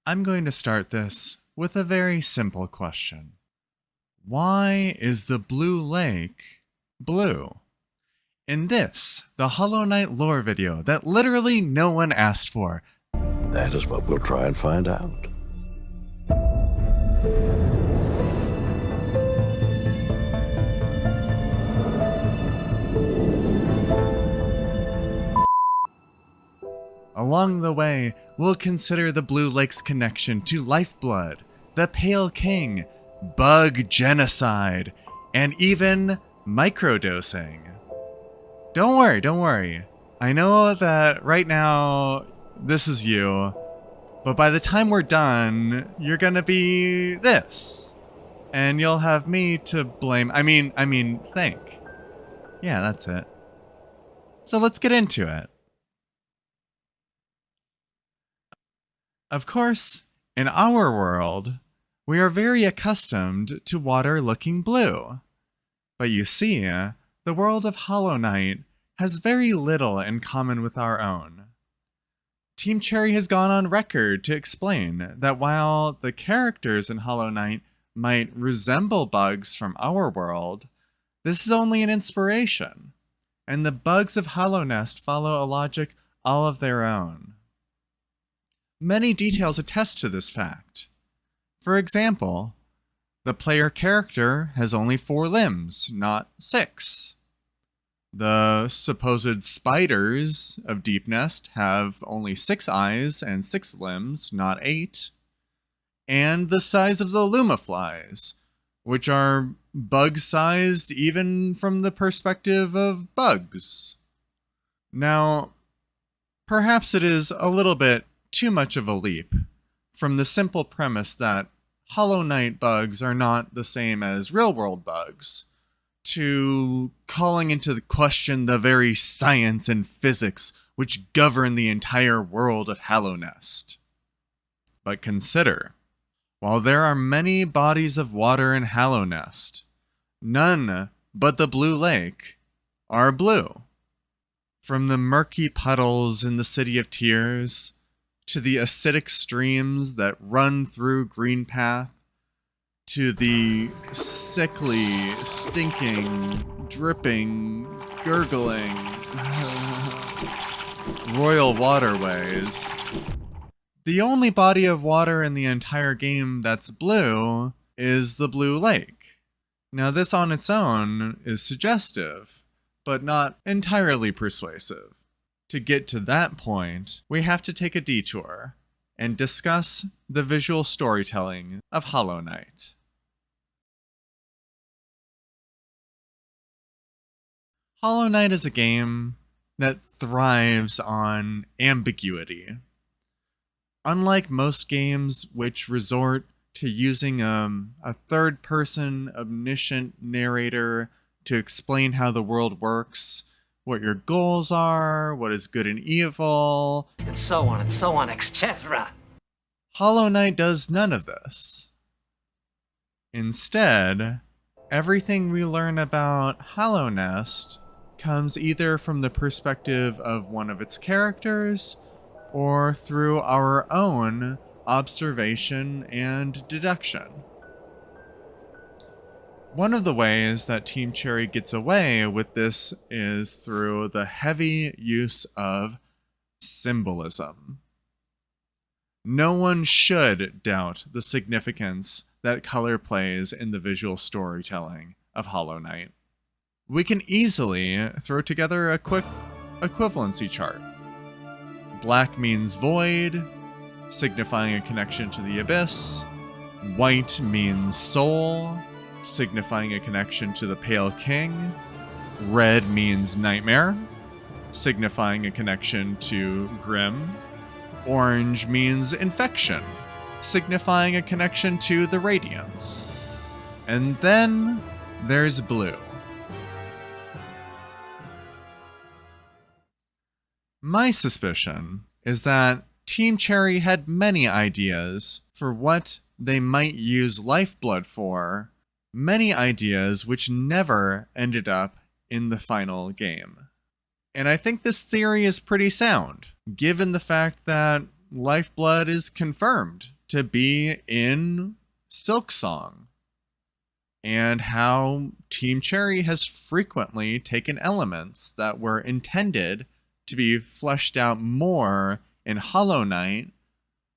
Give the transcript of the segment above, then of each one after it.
I'm going to start this with a very simple question. Why is the blue lake blue? In this, the Hollow Knight lore video that literally no one asked for. That is what we'll try and find out. Along the way, we'll consider the Blue Lake's connection to Lifeblood, the Pale King, bug genocide, and even microdosing. Don't worry. I know that right now, this is you, but by the time we're done, you're gonna be this. And you'll have me to blame. I mean, thank. Yeah, that's it. So let's get into it. Of course, in our world, we are very accustomed to water looking blue. But you see, the world of Hollow Knight has very little in common with our own. Team Cherry has gone on record to explain that while the characters in Hollow Knight might resemble bugs from our world, this is only an inspiration, and the bugs of Hollow Nest follow a logic all of their own. Many details attest to this fact. For example, the player character has only 4 limbs, not 6. The supposed spiders of Deep Nest have only 6 eyes and 6 limbs, not 8. And the size of the Lumaflies, which are bug-sized even from the perspective of bugs. Now, perhaps it is a little bit too much of a leap from the simple premise that Hollow Knight bugs are not the same as real-world bugs, to calling into the question the very science and physics which govern the entire world of Hollow Nest. But consider, while there are many bodies of water in Hollow Nest, none but the Blue Lake are blue. From the murky puddles in the City of Tears, to the acidic streams that run through Green Path, to the sickly, stinking, dripping, gurgling royal waterways. The only body of water in the entire game that's blue is the Blue Lake. Now this on its own is suggestive, but not entirely persuasive. To get to that point, we have to take a detour and discuss the visual storytelling of Hollow Knight. Hollow Knight is a game that thrives on ambiguity. Unlike most games which resort to using a third-person omniscient narrator to explain how the world works, what your goals are, what is good and evil, and so on, etc. Hollow Knight does none of this. Instead, everything we learn about Hollow Nest comes either from the perspective of one of its characters or through our own observation and deduction. One of the ways that Team Cherry gets away with this is through the heavy use of symbolism. No one should doubt the significance that color plays in the visual storytelling of Hollow Knight. We can easily throw together a quick equivalency chart. Black means void, signifying a connection to the abyss. White means soul, signifying a connection to the Pale King. Red means nightmare, signifying a connection to Grim. Orange means infection, signifying a connection to the Radiance. And then there's blue. My suspicion is that Team Cherry had many ideas for what they might use Lifeblood for, many ideas which never ended up in the final game. And I think this theory is pretty sound, given the fact that Lifeblood is confirmed to be in Silksong, and how Team Cherry has frequently taken elements that were intended to be fleshed out more in Hollow Knight,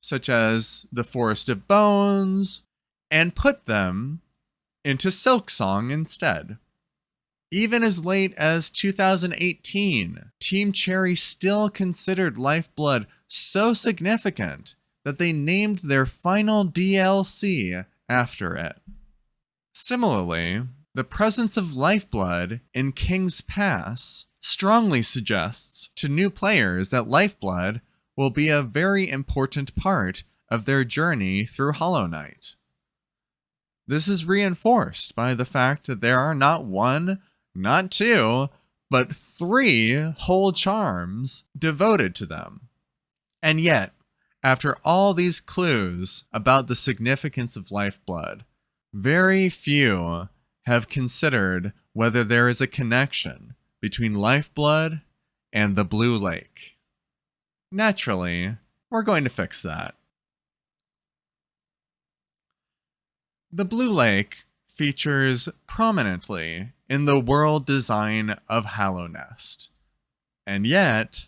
such as the Forest of Bones, and put them into Silksong instead. Even as late as 2018, Team Cherry still considered Lifeblood so significant that they named their final DLC after it. Similarly, the presence of Lifeblood in King's Pass strongly suggests to new players that Lifeblood will be a very important part of their journey through Hollow Knight. This is reinforced by the fact that there are not one, not two, but 3 whole charms devoted to them. And yet, after all these clues about the significance of Lifeblood, very few have considered whether there is a connection between Lifeblood and the Blue Lake. Naturally, we're going to fix that. The Blue Lake features prominently in the world design of Hallownest, and yet,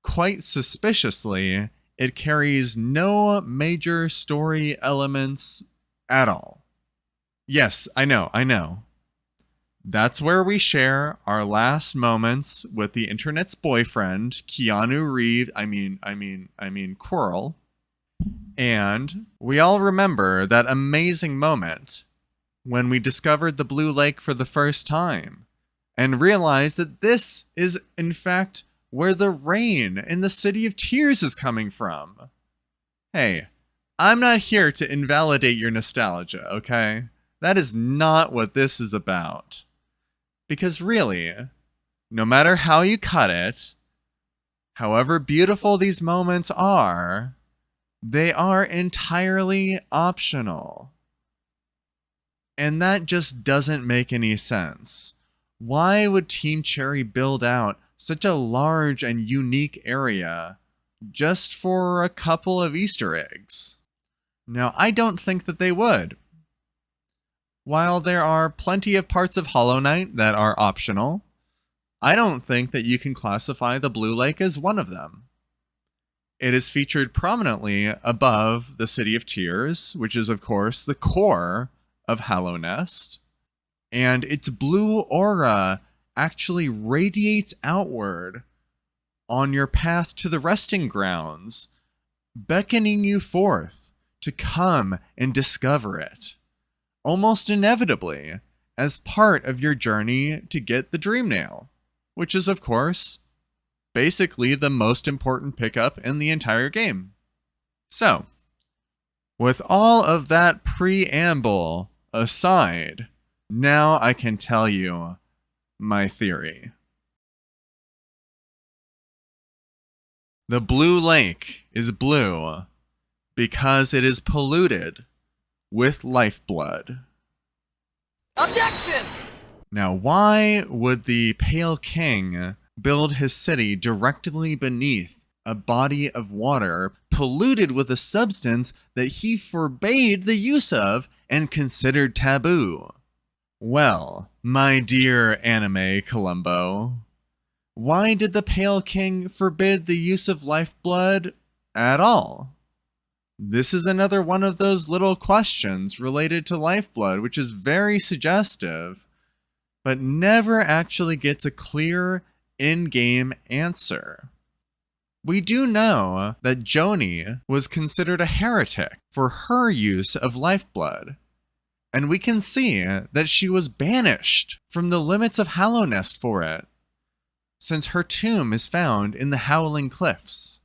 quite suspiciously, it carries no major story elements at all. Yes, I know. That's where we share our last moments with the internet's boyfriend, Keanu Reeves, I mean Quirrell. And we all remember that amazing moment when we discovered the Blue Lake for the first time and realized that this is, in fact, where the rain in the City of Tears is coming from. Hey, I'm not here to invalidate your nostalgia, okay? That is not what this is about. Because really, no matter how you cut it, however beautiful these moments are, they are entirely optional. And that just doesn't make any sense. Why would Team Cherry build out such a large and unique area just for a couple of Easter eggs? Now, I don't think that they would. While there are plenty of parts of Hollow Knight that are optional, I don't think that you can classify the Blue Lake as one of them. It is featured prominently above the City of Tears, which is of course the core of Hallownest, and its blue aura actually radiates outward on your path to the resting grounds, beckoning you forth to come and discover it, almost inevitably, as part of your journey to get the Dream Nail, which is, of course, basically the most important pickup in the entire game. So, with all of that preamble aside, now I can tell you my theory. The Blue Lake is blue because it is polluted with lifeblood. Objection! Now, why would the Pale King build his city directly beneath a body of water polluted with a substance that he forbade the use of and considered taboo? Well, my dear anime Columbo, why did the Pale King forbid the use of lifeblood at all? This is another one of those little questions related to lifeblood, which is very suggestive, but never actually gets a clear in-game answer. We do know that Joni was considered a heretic for her use of lifeblood, and we can see that she was banished from the limits of Hallownest for it, since her tomb is found in the Howling Cliffs.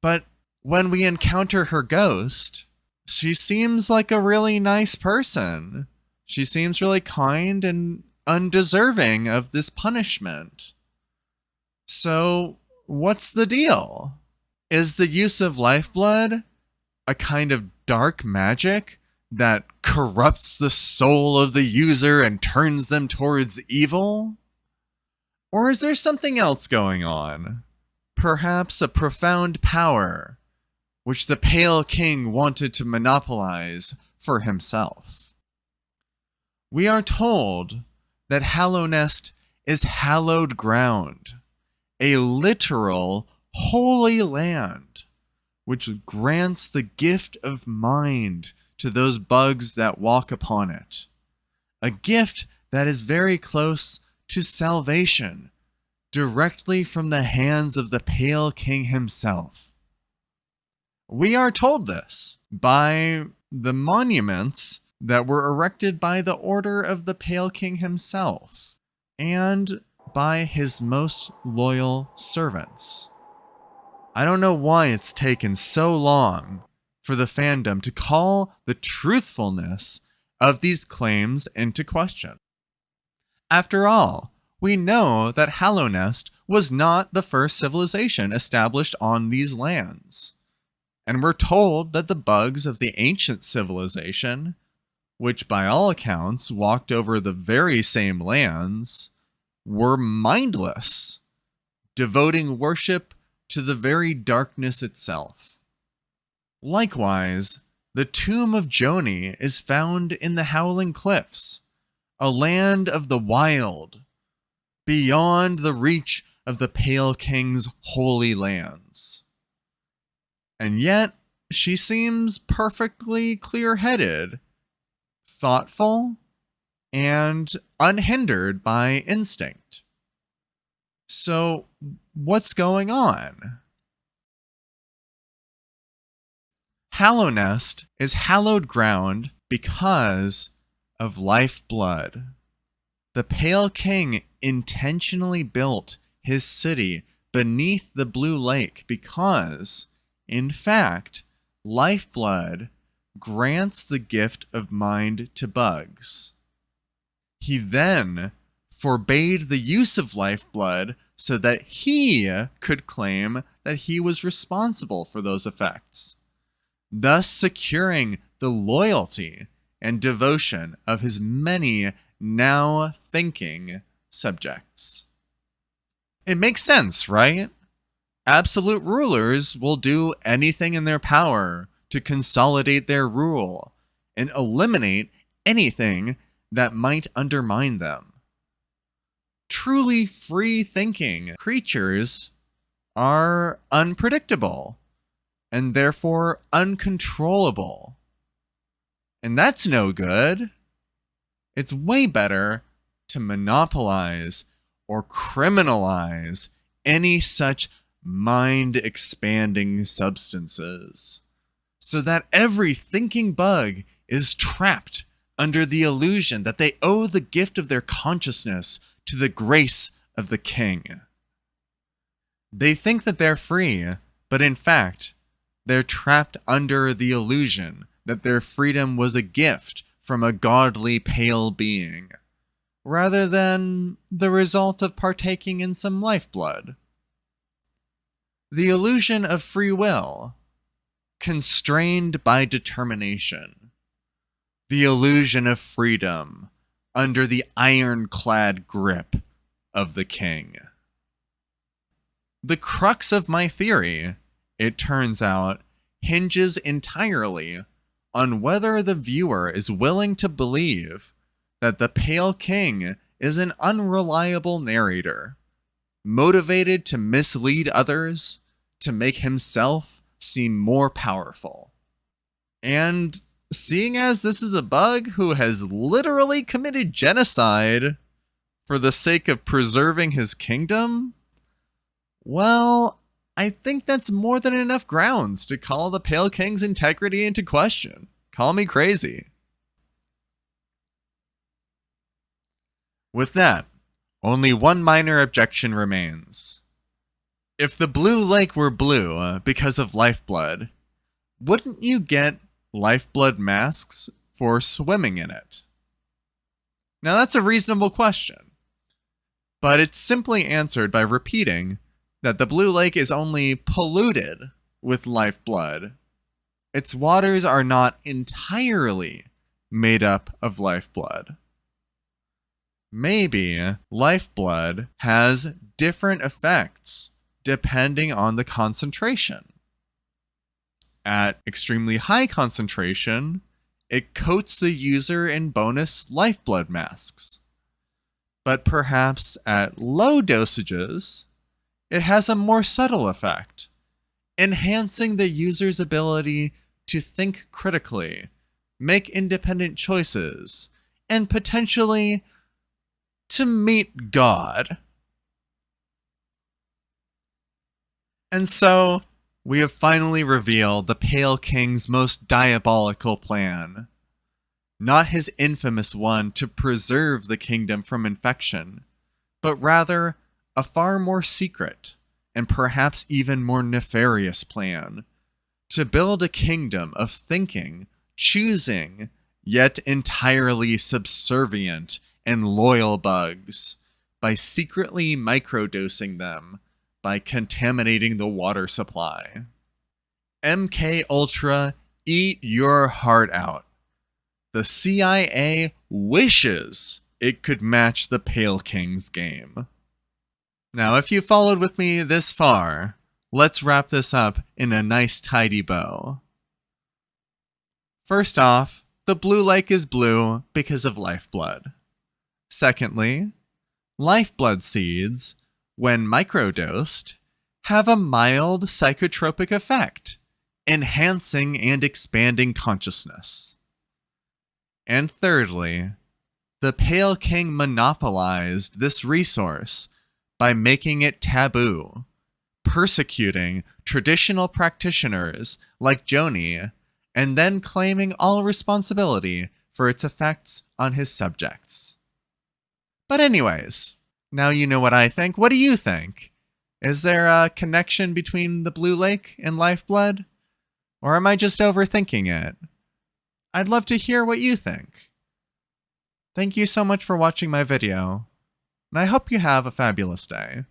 But when we encounter her ghost, she seems like a really nice person. She seems really kind and undeserving of this punishment. So, what's the deal? Is the use of lifeblood a kind of dark magic that corrupts the soul of the user and turns them towards evil? Or is there something else going on? Perhaps a profound power which the Pale King wanted to monopolize for himself. We are told that Hallownest is hallowed ground, a literal holy land, which grants the gift of mind to those bugs that walk upon it. A gift that is very close to salvation, directly from the hands of the Pale King himself. We are told this by the monuments that were erected by the order of the Pale King himself and by his most loyal servants. I don't know why it's taken so long for the fandom to call the truthfulness of these claims into question. After all, we know that Hallownest was not the first civilization established on these lands. And we're told that the bugs of the ancient civilization, which by all accounts walked over the very same lands, were mindless, devoting worship to the very darkness itself. Likewise, the tomb of Joni is found in the Howling Cliffs, a land of the wild, beyond the reach of the Pale King's holy lands. And yet, she seems perfectly clear-headed, thoughtful, and unhindered by instinct. So, what's going on? Hallownest is hallowed ground because of Lifeblood. The Pale King intentionally built his city beneath the Blue Lake because, in fact, Lifeblood grants the gift of mind to bugs. He then forbade the use of Lifeblood so that he could claim that he was responsible for those effects, thus securing the loyalty and devotion of his many now thinking subjects. It makes sense, right? Absolute rulers will do anything in their power to consolidate their rule and eliminate anything that might undermine them. Truly free-thinking creatures are unpredictable and therefore uncontrollable. And that's no good. It's way better to monopolize or criminalize any such mind-expanding substances, so that every thinking bug is trapped under the illusion that they owe the gift of their consciousness to the grace of the king. They think that they're free, but in fact, they're trapped under the illusion that their freedom was a gift from a godly pale being, rather than the result of partaking in some lifeblood. The illusion of free will, constrained by determination. The illusion of freedom under the ironclad grip of the king. The crux of my theory, it turns out, hinges entirely on whether the viewer is willing to believe that the Pale King is an unreliable narrator, motivated to mislead others to make himself seem more powerful. And seeing as this is a bug who has literally committed genocide for the sake of preserving his kingdom, well, I think that's more than enough grounds to call the Pale King's integrity into question. Call me crazy. With that, only one minor objection remains. If the Blue Lake were blue because of Lifeblood, wouldn't you get Lifeblood masks for swimming in it? Now that's a reasonable question, but it's simply answered by repeating that the Blue Lake is only polluted with Lifeblood. Its waters are not entirely made up of Lifeblood. Maybe Lifeblood has different effects depending on the concentration. At extremely high concentration, it coats the user in bonus Lifeblood masks. But perhaps at low dosages, it has a more subtle effect, enhancing the user's ability to think critically, make independent choices, and potentially to meet God. And so, we have finally revealed the Pale King's most diabolical plan. Not his infamous one to preserve the kingdom from infection, but rather a far more secret, and perhaps even more nefarious plan, to build a kingdom of thinking, choosing, yet entirely subservient and loyal bugs, by secretly microdosing them, by contaminating the water supply. MK Ultra, eat your heart out. The CIA wishes it could match the Pale King's game. Now, if you followed with me this far, let's wrap this up in a nice tidy bow. First off, the blue lake is blue because of Lifeblood. Secondly, Lifeblood seeds, when microdosed, have a mild psychotropic effect, enhancing and expanding consciousness. And thirdly, the Pale King monopolized this resource by making it taboo, persecuting traditional practitioners like Joni, and then claiming all responsibility for its effects on his subjects. But anyways, now you know what I think. What do you think? Is there a connection between the Blue Lake and Lifeblood? Or am I just overthinking it? I'd love to hear what you think. Thank you so much for watching my video, and I hope you have a fabulous day.